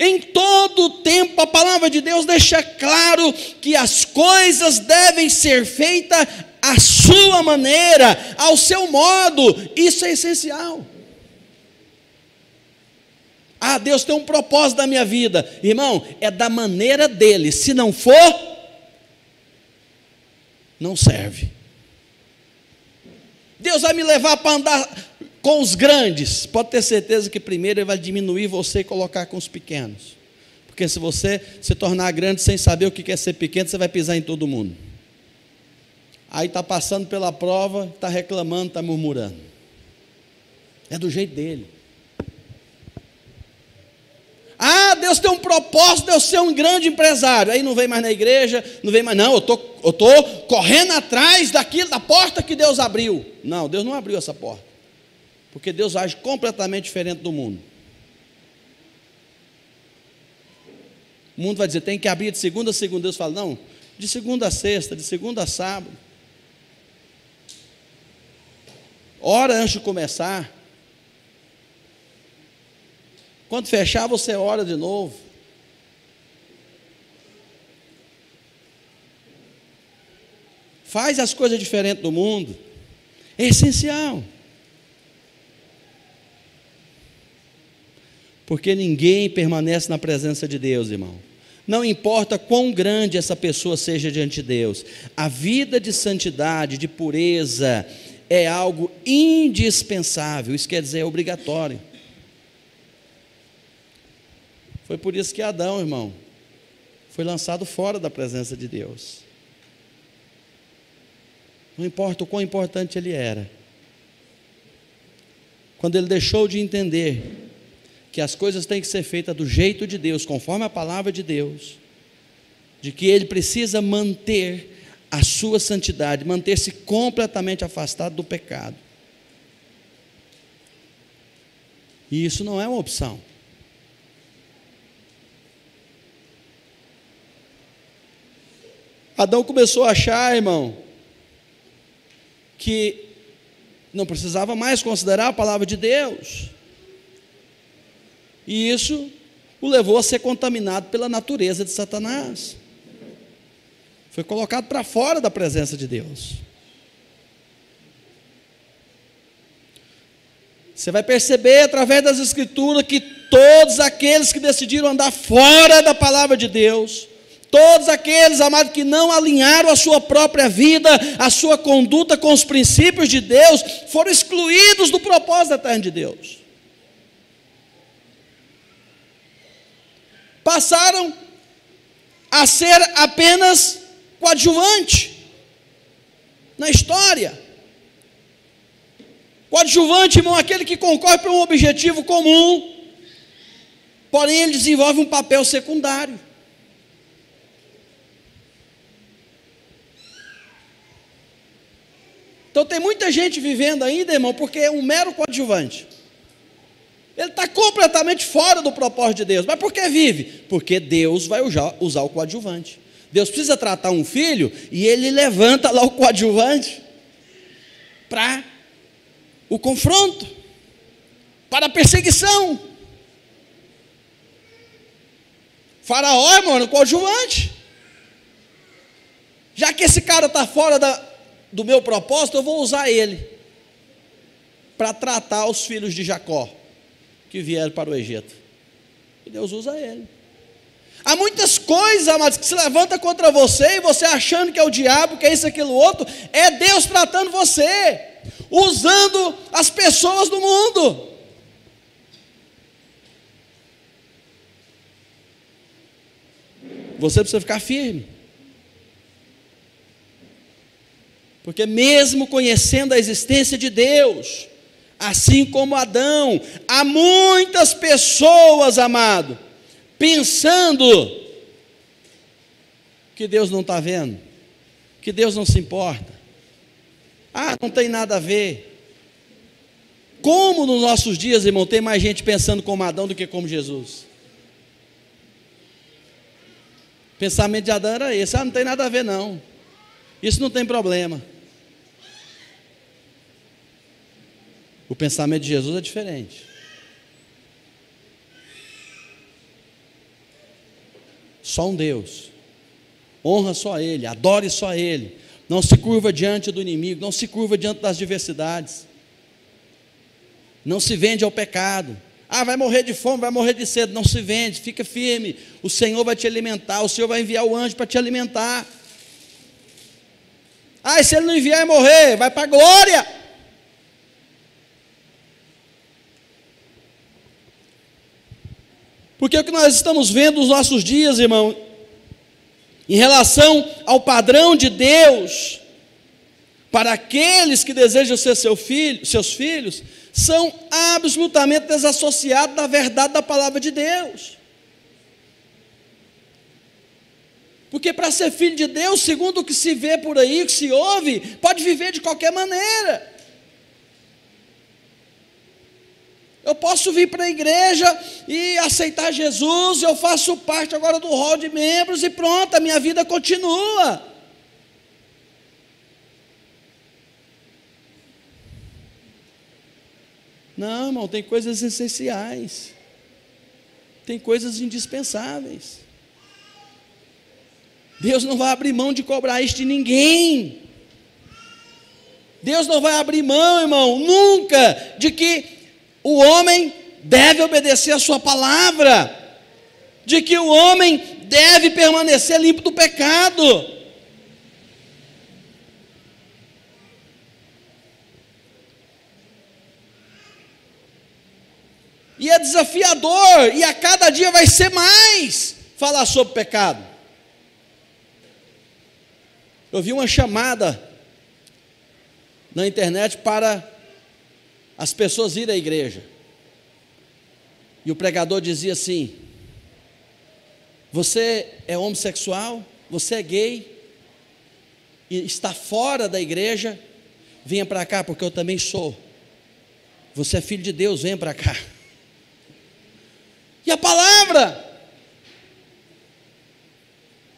Em todo o tempo, a palavra de Deus deixa claro que as coisas devem ser feitas à sua maneira, ao seu modo. Isso é essencial. Ah, Deus tem um propósito na minha vida. Irmão, é da maneira dele. Se não for, não serve. Deus vai me levar para andar com os grandes. Pode ter certeza que primeiro Ele vai diminuir você e colocar com os pequenos. Porque se você se tornar grande sem saber o que é ser pequeno, você vai pisar em todo mundo. Aí está passando pela prova, está reclamando, está murmurando. É do jeito dele. Ah, Deus tem um propósito de eu ser um grande empresário. Aí não vem mais na igreja, não vem mais, não, eu estou correndo atrás daquilo, da porta que Deus abriu. Não, Deus não abriu essa porta. Porque Deus age completamente diferente do mundo. O mundo vai dizer, tem que abrir de segunda a segunda. Deus fala, não, de segunda a sexta, de segunda a sábado. Ora antes de começar. Quando fechar, você ora de novo. Faz as coisas diferentes do mundo. É essencial. Porque ninguém permanece na presença de Deus, irmão. Não importa quão grande essa pessoa seja diante de Deus. A vida de santidade, de pureza, é algo indispensável. Isso quer dizer, é obrigatório. Foi por isso que Adão, irmão, foi lançado fora da presença de Deus. Não importa o quão importante ele era. Quando ele deixou de entender que as coisas têm que ser feitas do jeito de Deus, conforme a palavra de Deus, de que ele precisa manter a sua santidade, manter-se completamente afastado do pecado. E isso não é uma opção. Adão começou a achar, irmão, que não precisava mais considerar a palavra de Deus. E isso o levou a ser contaminado pela natureza de Satanás. Foi colocado para fora da presença de Deus. Você vai perceber através das Escrituras que todos aqueles que decidiram andar fora da palavra de Deus, todos aqueles, amados, que não alinharam a sua própria vida, a sua conduta com os princípios de Deus, foram excluídos do propósito eterno de Deus. Passaram a ser apenas coadjuvante na história. Coadjuvante, irmão, aquele que concorre para um objetivo comum, porém ele desenvolve um papel secundário. Então tem muita gente vivendo ainda, irmão, porque é um mero coadjuvante. Ele está completamente fora do propósito de Deus. Mas por que vive? Porque Deus vai usar o coadjuvante. Deus precisa tratar um filho e ele levanta lá o coadjuvante para o confronto, para a perseguição. Faraó, irmão, era o coadjuvante. Já que esse cara está fora do meu propósito, eu vou usar ele para tratar os filhos de Jacó que vieram para o Egito. E Deus usa ele. Há muitas coisas, amados, que se levantam contra você, e você achando que é o diabo, que é isso, aquilo, outro. É Deus tratando você, usando as pessoas do mundo. Você precisa ficar firme, porque mesmo conhecendo a existência de Deus, assim como Adão, há muitas pessoas, amado, pensando que Deus não está vendo, que Deus não se importa. Ah, não tem nada a ver. Como nos nossos dias, irmão, tem mais gente pensando como Adão do que como Jesus? O pensamento de Adão era esse: ah, não tem nada a ver não, isso não tem problema. O pensamento de Jesus é diferente. Só um Deus, honra só Ele, adore só Ele, não se curva diante do inimigo, não se curva diante das diversidades, não se vende ao pecado. Ah, vai morrer de fome, vai morrer de sede. Não se vende, fica firme, o Senhor vai te alimentar, o Senhor vai enviar o anjo para te alimentar. Ah, e se Ele não enviar e morrer, vai para a glória. Porque o que nós estamos vendo nos nossos dias, irmão, em relação ao padrão de Deus, para aqueles que desejam ser seus filhos, são absolutamente desassociados da verdade da palavra de Deus. Porque para ser filho de Deus, segundo o que se vê por aí, o que se ouve, pode viver de qualquer maneira. Eu posso vir para a igreja e aceitar Jesus, eu faço parte agora do hall de membros e pronto, a minha vida continua. Não, irmão, tem coisas essenciais, tem coisas indispensáveis. Deus não vai abrir mão de cobrar isso de ninguém. Deus não vai abrir mão, irmão, nunca, de que o homem deve obedecer a sua palavra, de que o homem deve permanecer limpo do pecado. E é desafiador, e a cada dia vai ser mais falar sobre pecado. Eu vi uma chamada na internet para as pessoas irem à igreja, e o pregador dizia assim: você é homossexual? Você é gay? e está fora da igreja, venha para cá, porque eu também sou. Você é filho de Deus, venha para cá. E a palavra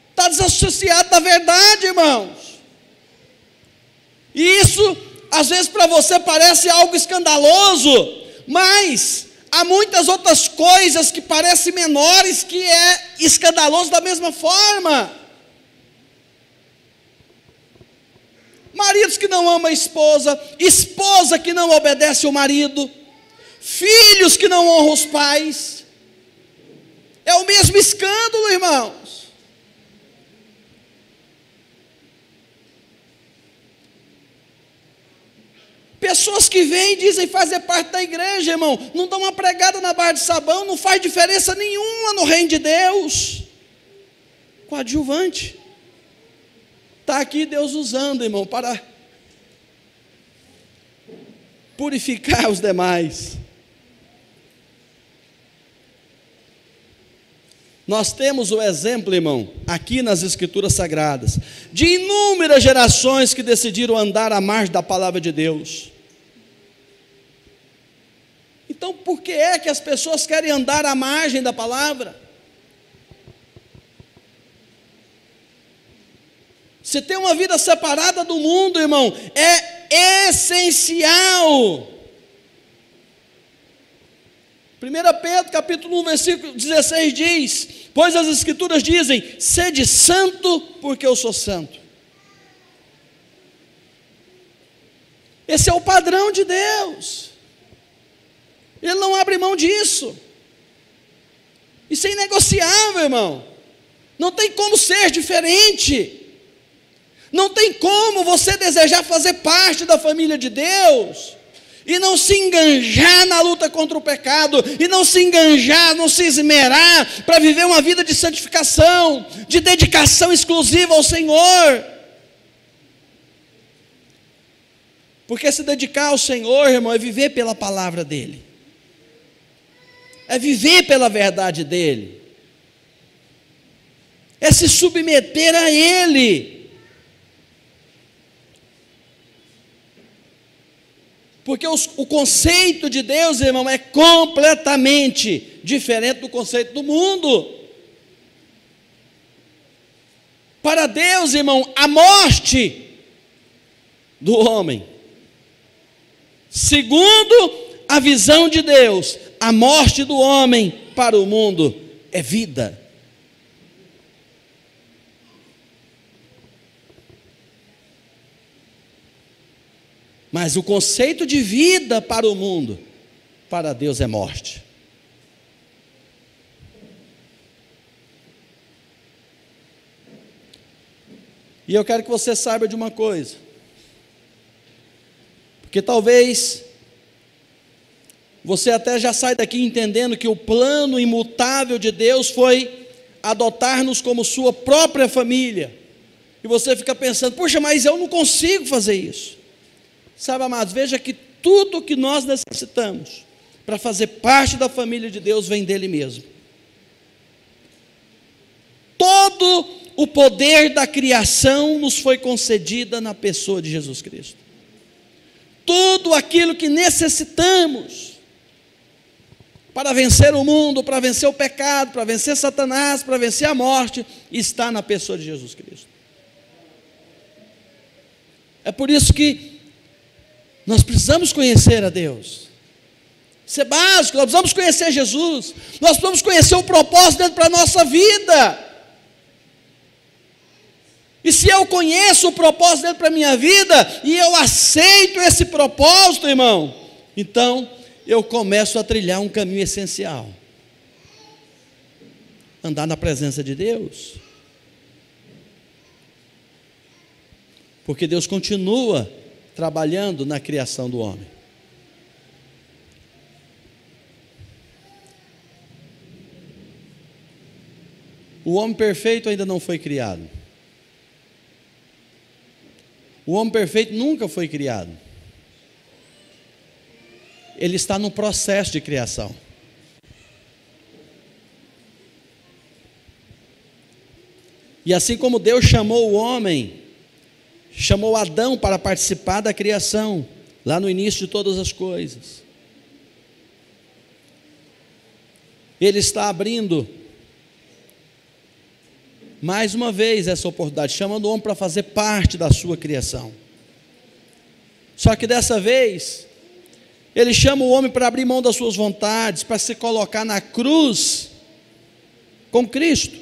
está desassociada da verdade, irmãos. E isso, às vezes, para você parece algo escandaloso, mas há muitas outras coisas que parecem menores, que é escandaloso da mesma forma. Maridos que não amam a esposa, esposa que não obedece ao marido, filhos que não honram os pais. É o mesmo escândalo, irmãos. Pessoas que vêm e dizem fazer parte da igreja, irmão, não dão uma pregada na barra de sabão, não faz diferença nenhuma no reino de Deus. Coadjuvante. Está aqui Deus usando, irmão, para purificar os demais. Nós temos o exemplo, irmão, aqui nas Escrituras Sagradas, de inúmeras gerações que decidiram andar à margem da palavra de Deus. Então, por que é que as pessoas querem andar à margem da palavra? Você ter uma vida separada do mundo, irmão, é essencial. 1 Pedro capítulo 1, versículo 16 diz: pois as Escrituras dizem, sede santo, porque eu sou santo. Esse é o padrão de Deus. Ele não abre mão disso. Isso é inegociável, irmão. Não tem como ser diferente. Não tem como você desejar fazer parte da família de Deus e não se enganjar na luta contra o pecado, e não se enganjar, não se esmerar para viver uma vida de santificação, de dedicação exclusiva ao Senhor. Porque se dedicar ao Senhor, irmão, é viver pela palavra dEle, é viver pela verdade dEle, é se submeter a Ele. Porque o conceito de Deus, irmão, é completamente diferente do conceito do mundo. Para Deus, irmão, a morte do homem, segundo a visão de Deus, a morte do homem para o mundo é vida. Mas o conceito de vida para o mundo, para Deus é morte. E eu quero que você saiba de uma coisa, porque talvez você até já sai daqui entendendo que o plano imutável de Deus foi adotar-nos como sua própria família, e você fica pensando, puxa, mas eu não consigo fazer isso. Sabe, amados, veja que tudo que nós necessitamos para fazer parte da família de Deus vem dele mesmo. Todo o poder da criação nos foi concedida na pessoa de Jesus Cristo. Tudo aquilo que necessitamos para vencer o mundo, para vencer o pecado, para vencer Satanás, para vencer a morte, está na pessoa de Jesus Cristo. É por isso que nós precisamos conhecer a Deus. Isso é básico, nós precisamos conhecer Jesus. Nós precisamos conhecer o propósito dele para a nossa vida. E se eu conheço o propósito dele para a minha vida, e eu aceito esse propósito, irmão, então eu começo a trilhar um caminho essencial. Andar na presença de Deus. Porque Deus continua trabalhando na criação do homem. O homem perfeito ainda não foi criado. O homem perfeito nunca foi criado. Ele está no processo de criação. E assim como Deus chamou o homem chamou Adão para participar da criação, lá no início de todas as coisas. Ele está abrindo mais uma vez essa oportunidade, chamando o homem para fazer parte da sua criação. Só que dessa vez, ele chama o homem para abrir mão das suas vontades, para se colocar na cruz com Cristo.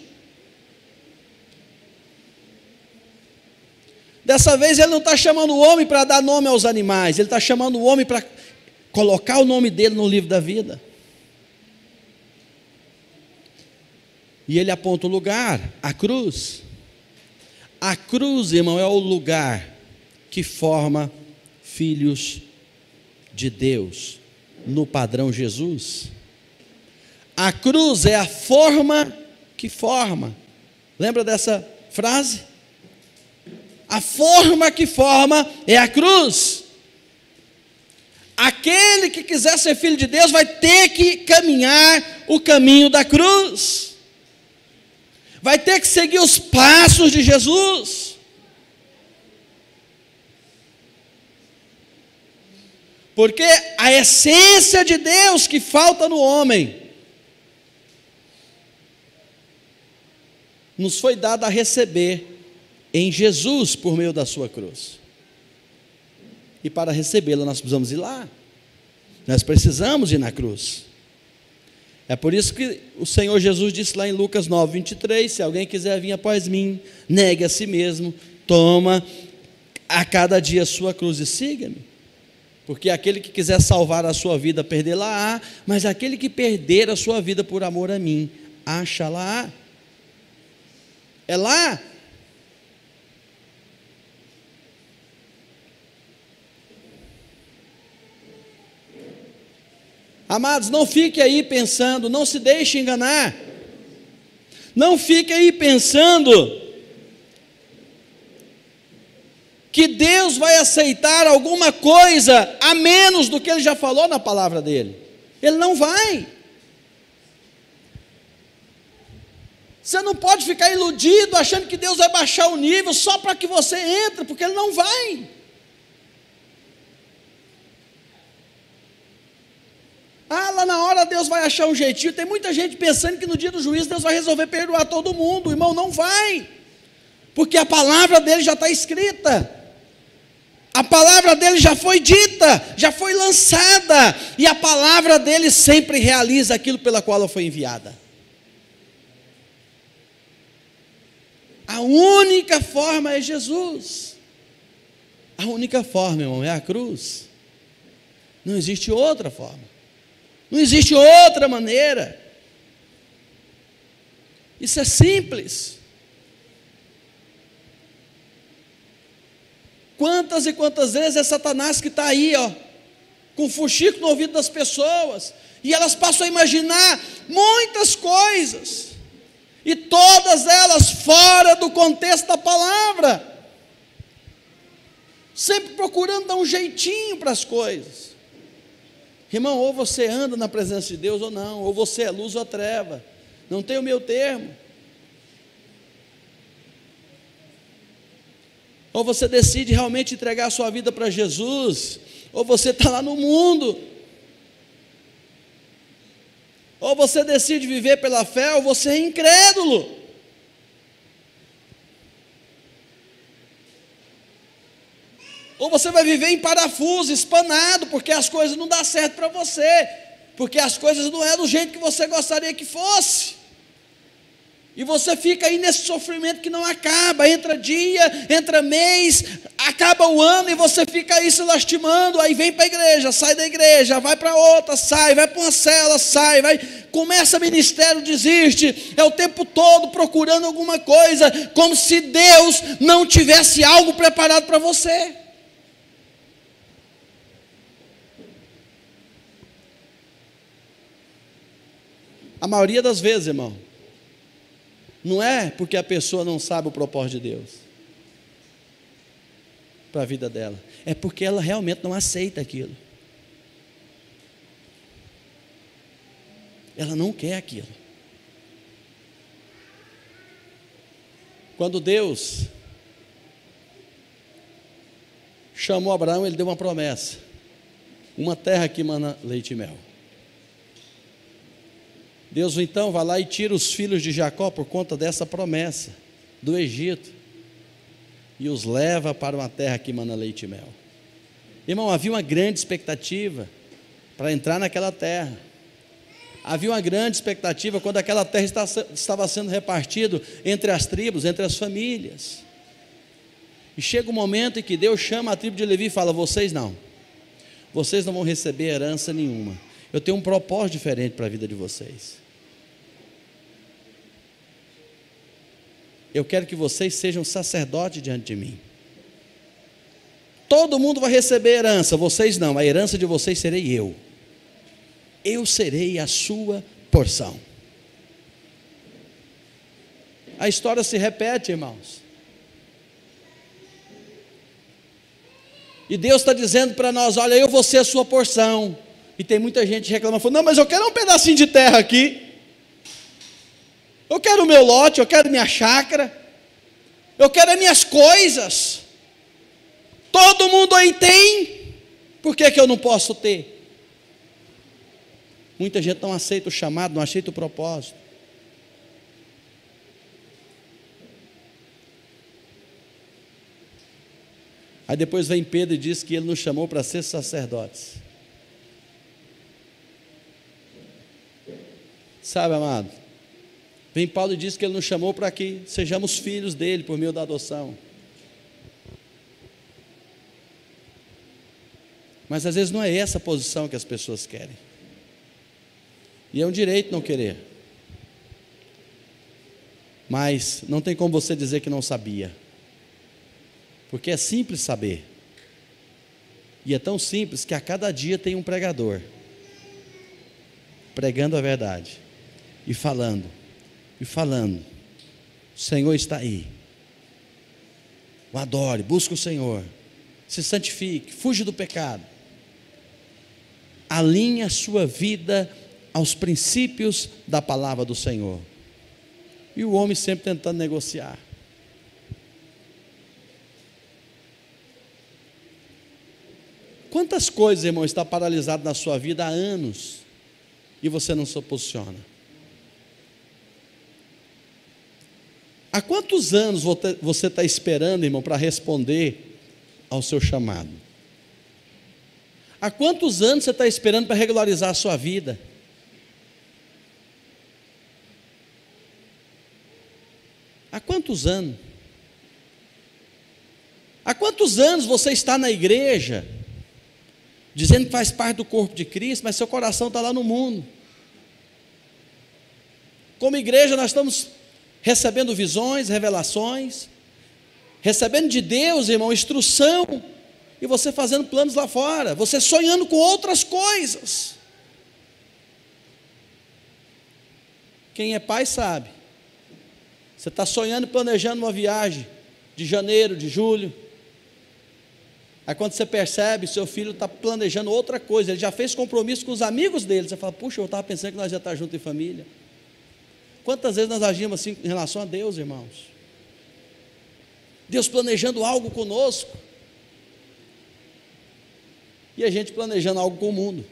Dessa vez ele não está chamando o homem para dar nome aos animais, ele está chamando o homem para colocar o nome dele no livro da vida. E ele aponta o lugar, a cruz. A cruz, irmão, é o lugar que forma filhos de Deus, no padrão Jesus. A cruz é a forma que forma. Lembra dessa frase? A forma que forma é a cruz. Aquele que quiser ser filho de Deus vai ter que caminhar o caminho da cruz. Vai ter que seguir os passos de Jesus. Porque a essência de Deus que falta no homem, nos foi dada a receber em Jesus por meio da sua cruz. E para recebê-la nós precisamos ir lá. Nós precisamos ir na cruz. É por isso que o Senhor Jesus disse lá em Lucas 9, 23, se alguém quiser vir após mim, negue a si mesmo, toma a cada dia a sua cruz e siga-me. Porque aquele que quiser salvar a sua vida, perdê-la-á, mas aquele que perder a sua vida por amor a mim, acha-la-á. É lá. Amados, não fique aí pensando, não se deixe enganar. Não fique aí pensando que Deus vai aceitar alguma coisa a menos do que Ele já falou na palavra dEle. Ele não vai. Você não pode ficar iludido, achando que Deus vai baixar o nível só para que você entre, porque Ele não vai. Ah, lá na hora Deus vai achar um jeitinho. Tem muita gente pensando que no dia do juízo Deus vai resolver perdoar todo mundo. Irmão, não vai. Porque a palavra dele já está escrita. A palavra dele já foi dita, já foi lançada. E a palavra dele sempre realiza aquilo pela qual ela foi enviada. A única forma é Jesus. A única forma, irmão, é a cruz. Não existe outra forma. Não existe outra maneira. Isso é simples. Quantas e quantas vezes é Satanás que está aí, ó, com fuxico no ouvido das pessoas, e elas passam a imaginar muitas coisas, e todas elas fora do contexto da palavra, sempre procurando dar um jeitinho para as coisas. Irmão, ou você anda na presença de Deus ou não, ou você é luz ou treva, não tem o meio termo. Ou você decide realmente entregar a sua vida para Jesus, ou você está lá no mundo. Ou você decide viver pela fé, ou você é incrédulo. Ou você vai viver em parafuso, espanado, porque as coisas não dão certo para você, porque as coisas não é do jeito que você gostaria que fosse. E você fica aí nesse sofrimento que não acaba, entra dia, entra mês, acaba o ano e você fica aí se lastimando, aí vem para a igreja, sai da igreja, vai para outra, sai, vai para uma cela, sai, vai, começa ministério, desiste, é o tempo todo procurando alguma coisa, como se Deus não tivesse algo preparado para você. A maioria das vezes, irmão, não é porque a pessoa não sabe o propósito de Deus para a vida dela, é porque ela realmente não aceita aquilo. Ela não quer aquilo. Quando Deus chamou Abraão, ele deu uma promessa: uma terra que mana leite e mel. Deus então vai lá e tira os filhos de Jacó por conta dessa promessa do Egito e os leva para uma terra que mana leite e mel. Irmão, havia uma grande expectativa para entrar naquela terra. Havia uma grande expectativa quando aquela terra estava sendo repartida entre as tribos, entre as famílias. E chega um momento em que Deus chama a tribo de Levi e fala: vocês não vão receber herança nenhuma. Eu tenho um propósito diferente para a vida de vocês. Eu quero que vocês sejam sacerdotes diante de mim. Todo mundo vai receber herança, vocês não. A herança de vocês serei eu. Eu serei a sua porção. A história se repete, irmãos. E Deus está dizendo para nós: olha, eu vou ser a sua porção. E tem muita gente reclamando, falando: não, mas eu quero um pedacinho de terra aqui. Eu quero o meu lote, eu quero minha chácara. Eu quero as minhas coisas. Todo mundo aí tem. Por que eu não posso ter? Muita gente não aceita o chamado, não aceita o propósito. Aí depois vem Pedro e diz que ele nos chamou para ser sacerdotes. Sabe, amado? Vem Paulo e diz que ele nos chamou para que sejamos filhos dele por meio da adoção. Mas às vezes não é essa a posição que as pessoas querem. E é um direito não querer. Mas não tem como você dizer que não sabia. Porque é simples saber. E é tão simples que a cada dia tem um pregador pregando a verdade e falando. O Senhor está aí. O adore, busque o Senhor, se santifique, fuja do pecado, alinhe a sua vida aos princípios da palavra do Senhor. E o homem sempre tentando negociar. Quantas coisas, irmão, está paralisado na sua vida há anos e você não se posiciona? Há quantos anos você está esperando, irmão, para responder ao seu chamado? Há quantos anos você está esperando para regularizar a sua vida? Há quantos anos? Há quantos anos você está na igreja, dizendo que faz parte do corpo de Cristo, mas seu coração está lá no mundo? Como igreja nós estamos recebendo visões, revelações, recebendo de Deus, irmão, instrução, e você fazendo planos lá fora, você sonhando com outras coisas. Quem é pai sabe. Você está sonhando e planejando uma viagem de janeiro, de julho. Aí quando você percebe, seu filho está planejando outra coisa, ele já fez compromisso com os amigos dele. Você fala: puxa, eu estava pensando que nós já estamos juntos em família. Quantas vezes nós agimos assim em relação a Deus, irmãos? Deus planejando algo conosco, e a gente planejando algo com o mundo.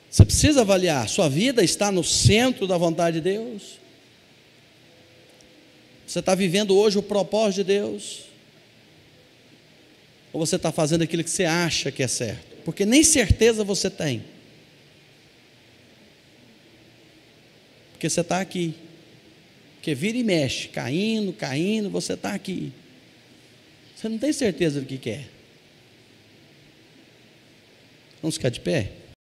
Você precisa avaliar: sua vida está no centro da vontade de Deus? Você está vivendo hoje o propósito de Deus? Ou você está fazendo aquilo que você acha que é certo? Porque nem certeza você tem. Porque você está aqui. Porque vira e mexe, caindo, você está aqui. Você não tem certeza do que quer. Vamos ficar de pé?